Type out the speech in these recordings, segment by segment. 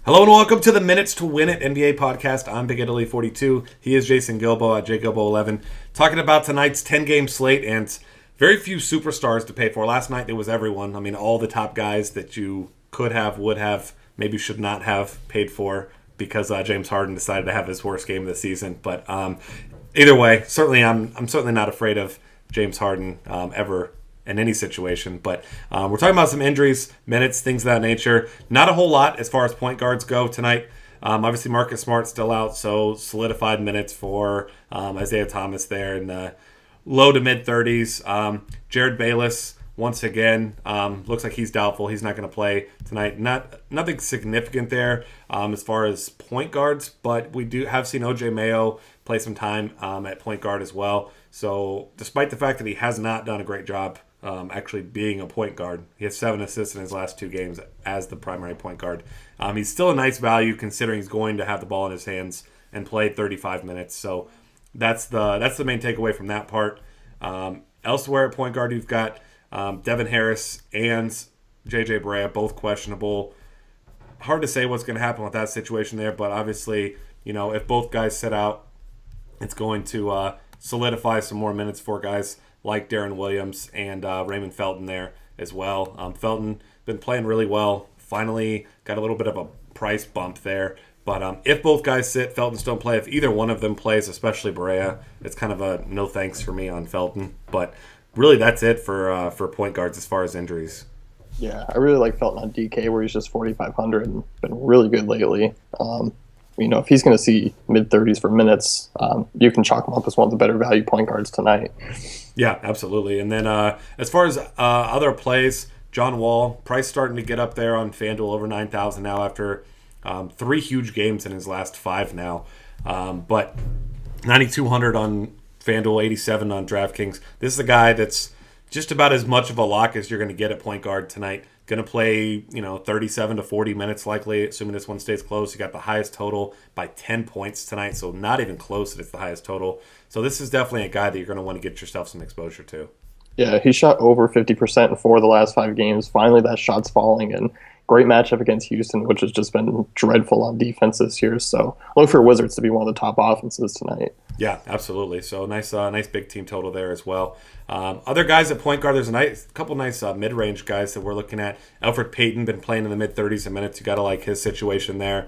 Hello and welcome to the Minutes to Win It NBA podcast. I'm Big Italy 42. He is Jason Gilbo at JGilbo11. Talking about tonight's 10-game slate and very few superstars to pay for. Last night there was everyone. I mean, all the top guys that you could have, would have, maybe should not have paid for because James Harden decided to have his worst game of the season. But either way, certainly I'm certainly not afraid of James Harden ever in any situation. But we're talking about some injuries, minutes, things of that nature. Not a whole lot as far as point guards go tonight. Obviously, Marcus Smart's still out, so solidified minutes for Isaiah Thomas there in the low to mid 30s. Jared Bayless, once again, looks like he's doubtful. He's not going to play tonight. Nothing significant there as far as point guards, but we do have seen OJ Mayo play some time at point guard as well. So despite the fact that he has not done a great job actually being a point guard. He has 7 assists in his last 2 games as the primary point guard. He's still a nice value considering he's going to have the ball in his hands and play 35 minutes. So that's the main takeaway from that part. Elsewhere at point guard, you've got Devin Harris and JJ Barea, both questionable. Hard to say what's going to happen with that situation there, but obviously, if both guys sit out, it's going to solidify some more minutes for guys like Darren Williams and Raymond Felton there as well. Felton been playing really well. Finally got a little bit of a price bump there. But if both guys sit, Felton's don't play. If either one of them plays, especially Barea, it's kind of a no thanks for me on Felton. But really that's it for point guards as far as injuries. Yeah, I really like Felton on DK where he's just 4,500 and been really good lately. If he's going to see mid-30s for minutes, you can chalk him up as one of the better value point guards tonight. Yeah, absolutely. And then as far as other plays, John Wall, price starting to get up there on FanDuel, over 9,000 now after 3 huge games in his last 5 now. But 9,200 on FanDuel, 87 on DraftKings. This is a guy that's just about as much of a lock as you're going to get at point guard tonight. Going to play, 37 to 40 minutes likely, assuming this one stays close. You got the highest total by 10 points tonight, so not even close that it's the highest total. So this is definitely a guy that you're going to want to get yourself some exposure to. Yeah, he shot over 50% in 4 of the last 5 games. Finally, that shot's falling, and great matchup against Houston, which has just been dreadful on defense this year. So look for Wizards to be one of the top offenses tonight. Yeah, absolutely. So nice big team total there as well. Other guys at point guard, there's a couple nice mid-range guys that we're looking at. Elfrid Payton been playing in the mid-30s a minutes. You got to like his situation there.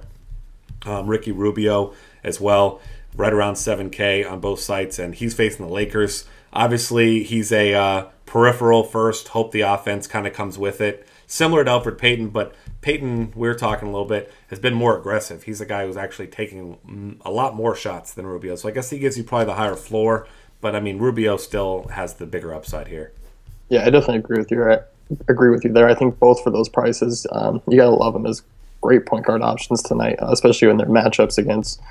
Ricky Rubio as well, right around 7K on both sites, and he's facing the Lakers. Obviously, he's a peripheral first. Hope the offense kind of comes with it. Similar to Elfrid Payton, but Payton, we're talking a little bit, has been more aggressive. He's a guy who's actually taking a lot more shots than Rubio. So I guess he gives you probably the higher floor. But, Rubio still has the bigger upside here. Yeah, I definitely agree with you. I agree with you there. I think both for those prices, you got to love them as great point guard options tonight, especially in their matchups against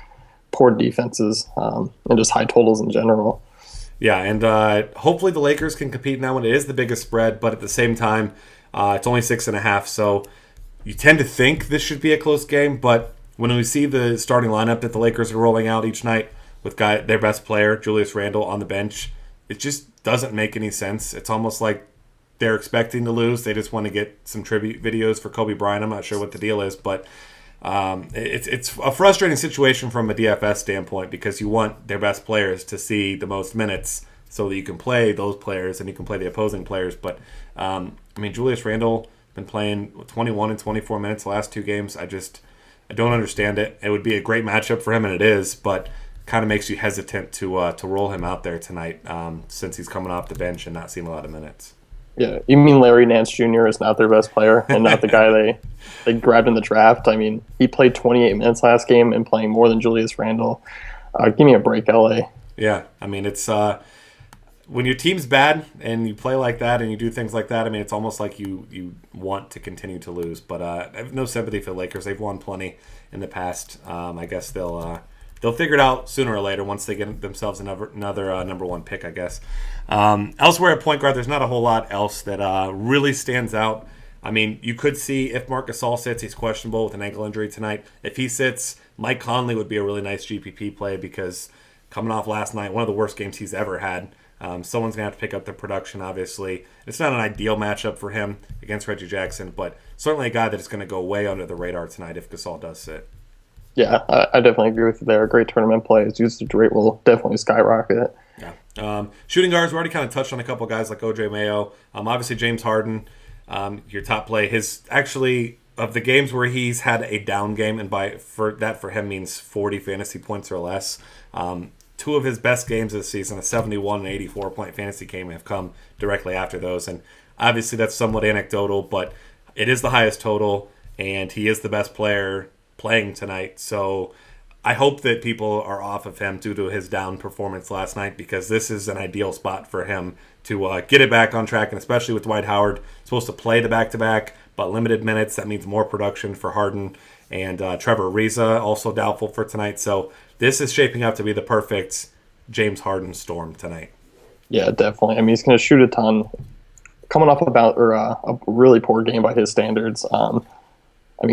poor defenses and just high totals in general. Yeah, and hopefully the Lakers can compete in that one. It is the biggest spread, but at the same time, it's only 6.5, so you tend to think this should be a close game, but when we see the starting lineup that the Lakers are rolling out each night with their best player, Julius Randle, on the bench, it just doesn't make any sense. It's almost like they're expecting to lose. They just want to get some tribute videos for Kobe Bryant. I'm not sure what the deal is, but it's a frustrating situation from a DFS standpoint because you want their best players to see the most minutes so that you can play those players and you can play the opposing players. But, Julius Randle been playing 21 and 24 minutes the last 2 games. I don't understand it. It would be a great matchup for him, and it is, but kind of makes you hesitant to roll him out there tonight since he's coming off the bench and not seeing a lot of minutes. Yeah, you mean Larry Nance Jr. is not their best player and not the guy they grabbed in the draft? He played 28 minutes last game and playing more than Julius Randle. Give me a break, LA. Yeah, it's when your team's bad and you play like that and you do things like that, it's almost like you want to continue to lose. But I have no sympathy for the Lakers. They've won plenty in the past. I guess they'll figure it out sooner or later once they get themselves another number 1 pick, I guess. Elsewhere at point guard, there's not a whole lot else that really stands out. You could see if Marc Gasol sits, he's questionable with an ankle injury tonight. If he sits, Mike Conley would be a really nice GPP play because coming off last night, one of the worst games he's ever had. Someone's going to have to pick up the production, obviously. It's not an ideal matchup for him against Reggie Jackson, but certainly a guy that is going to go way under the radar tonight if Gasol does sit. Yeah, I definitely agree with you there. Great tournament play. His usage rate will definitely skyrocket. Yeah. Shooting guards, we already kind of touched on a couple guys like OJ Mayo. Obviously, James Harden, your top play. His actually, of the games where he's had a down game, and for him means 40 fantasy points or less. Two of his best games this season, a 71 and 84 point fantasy game, have come directly after those. And obviously, that's somewhat anecdotal, but it is the highest total, and he is the best player playing tonight. So I hope that people are off of him due to his down performance last night, because this is an ideal spot for him to get it back on track, and especially with Dwight Howard supposed to play the back-to-back, but limited minutes. That means more production for Harden, and Trevor Ariza also doubtful for tonight. So this is shaping up to be the perfect James Harden storm tonight. Yeah, definitely. I mean, he's going to shoot a ton. Coming off a really poor game by his standards.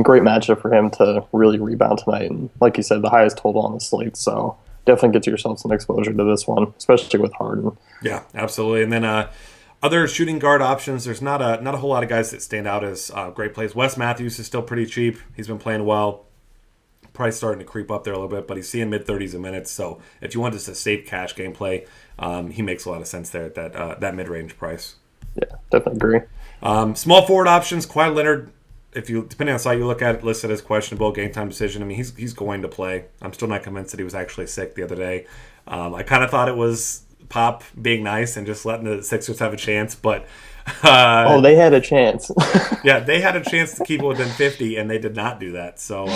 Great matchup for him to really rebound tonight. And like you said, the highest total on the slate. So definitely get yourself some exposure to this one, especially with Harden. Yeah, absolutely. And then other shooting guard options, there's not a whole lot of guys that stand out as great plays. Wes Matthews is still pretty cheap. He's been playing well. Price starting to creep up there a little bit, but he's seeing mid-30s a minute. So if you want just a safe cash gameplay, he makes a lot of sense there at that mid-range price. Yeah, definitely agree. Small forward options, Kawhi Leonard, depending on the site you look at, listed as questionable game time decision. I mean, he's going to play. I'm still not convinced that he was actually sick the other day. I kind of thought it was Pop being nice and just letting the Sixers have a chance, but they had a chance. Yeah, they had a chance to keep it within 50, and they did not do that. So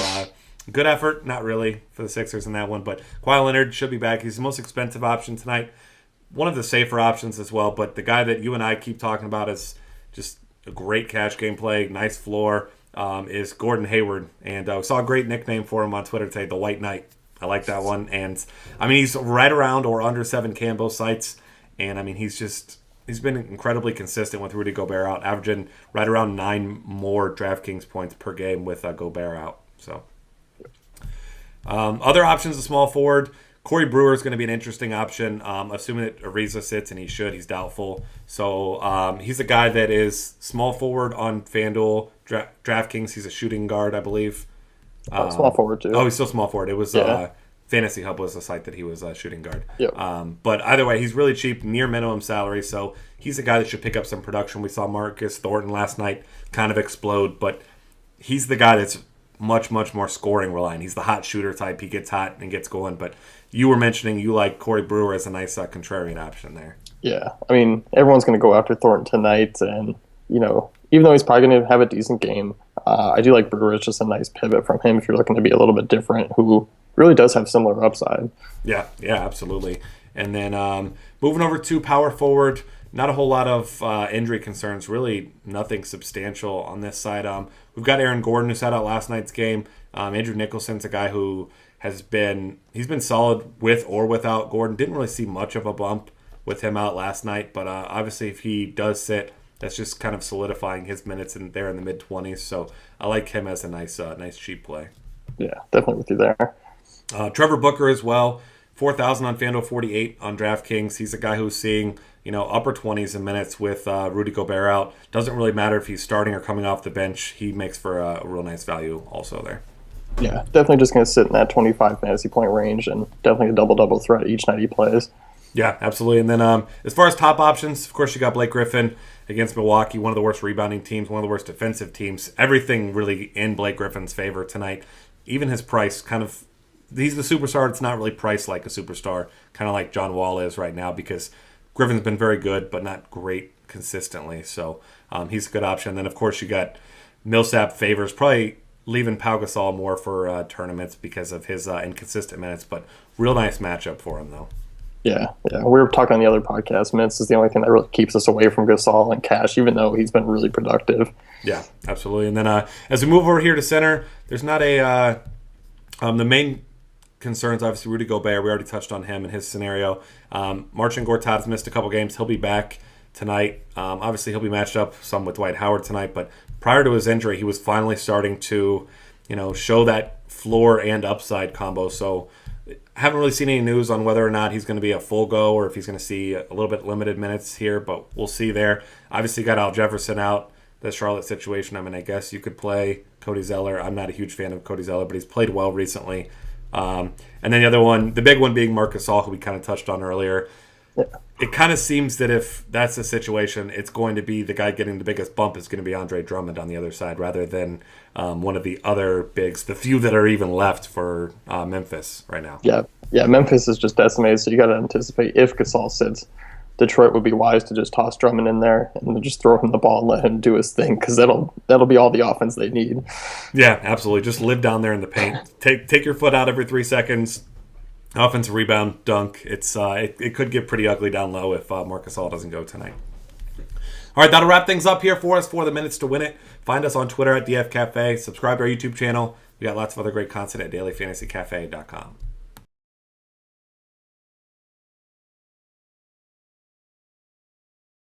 good effort, not really for the Sixers in that one, but Kawhi Leonard should be back. He's the most expensive option tonight. One of the safer options as well, but the guy that you and I keep talking about is just a great cash game play, nice floor, is Gordon Hayward. And we saw a great nickname for him on Twitter today, the White Knight. I like that one. And, he's right around or under 7K on both sites. And, he's been incredibly consistent with Rudy Gobert out, averaging right around 9 more DraftKings points per game with Gobert out. So, other options, a small forward. Corey Brewer is going to be an interesting option, assuming that Ariza sits, and he should. He's doubtful. So he's a guy that is small forward on FanDuel. DraftKings, he's a shooting guard, I believe. Small forward, too. Oh, he's still small forward. It was Fantasy Hub was the site that he was shooting guard. Yep. But either way, he's really cheap, near minimum salary. So he's a guy that should pick up some production. We saw Marcus Thornton last night kind of explode, but he's the guy that's much, much more scoring reliant. He's the hot shooter type. He gets hot and gets going. But you were mentioning you like Corey Brewer as a nice contrarian option there. Yeah. Everyone's going to go after Thornton tonight. And, even though he's probably going to have a decent game, I do like Brewer. It's just a nice pivot from him if you're looking to be a little bit different, who really does have similar upside. Yeah, absolutely. And then moving over to power forward, not a whole lot of injury concerns, really nothing substantial on this side. We've got Aaron Gordon, who sat out last night's game. Andrew Nicholson's a guy who he's been solid with or without Gordon. Didn't really see much of a bump with him out last night, but obviously if he does sit, that's just kind of solidifying his minutes there in the mid-20s. So I like him as a nice cheap play. Yeah, definitely with you there. Trevor Booker as well, 4,000 on FanDuel, 48 on DraftKings. He's a guy who's seeing upper 20s in minutes with Rudy Gobert out. Doesn't really matter if he's starting or coming off the bench. He makes for a real nice value also there. Yeah, definitely just going to sit in that 25 fantasy point range, and definitely a double-double threat each night he plays. Yeah, absolutely. And then as far as top options, of course, you got Blake Griffin against Milwaukee, one of the worst rebounding teams, one of the worst defensive teams. Everything really in Blake Griffin's favor tonight. Even his price he's the superstar. It's not really priced like a superstar, kind of like John Wall is right now, because Griffin's been very good, but not great consistently. So he's a good option. And then, of course, you got Millsap favors, probably leaving Pau Gasol more for tournaments because of his inconsistent minutes, but real nice matchup for him, though. Yeah. We were talking on the other podcast. Minutes is the only thing that really keeps us away from Gasol and Cash, even though he's been really productive. Yeah, absolutely. And then as we move over here to center, there's not the main concerns, obviously, Rudy Gobert. We already touched on him and his scenario. Marcin Gortat's missed a couple games. He'll be back tonight. Obviously, he'll be matched up some with Dwight Howard tonight, but prior to his injury, he was finally starting to, show that floor and upside combo. So Haven't really seen any news on whether or not he's going to be a full go or if he's going to see a little bit limited minutes here, but we'll see there. Obviously, got Al Jefferson out, the Charlotte situation. I mean, I guess you could play Cody Zeller. I'm not a huge fan of Cody Zeller, but he's played well recently. And then the other one, the big one being Marc Gasol, who we kind of touched on earlier. Yeah. It kind of seems that if that's the situation, it's going to be the guy getting the biggest bump is going to be Andre Drummond on the other side rather than one of the other bigs, the few that are even left for Memphis right now. Yeah, Memphis is just decimated, so you got to anticipate if Gasol sits, Detroit would be wise to just toss Drummond in there and then just throw him the ball and let him do his thing because that'll be all the offense they need. Yeah, absolutely. Just live down there in the paint. Take your foot out every 3 seconds. Offensive rebound, dunk. It could get pretty ugly down low if Marc Gasol doesn't go tonight. All right, that'll wrap things up here for us for the Minutes to Win It. Find us on Twitter at DF Cafe. Subscribe to our YouTube channel. We got lots of other great content at dailyfantasycafe.com.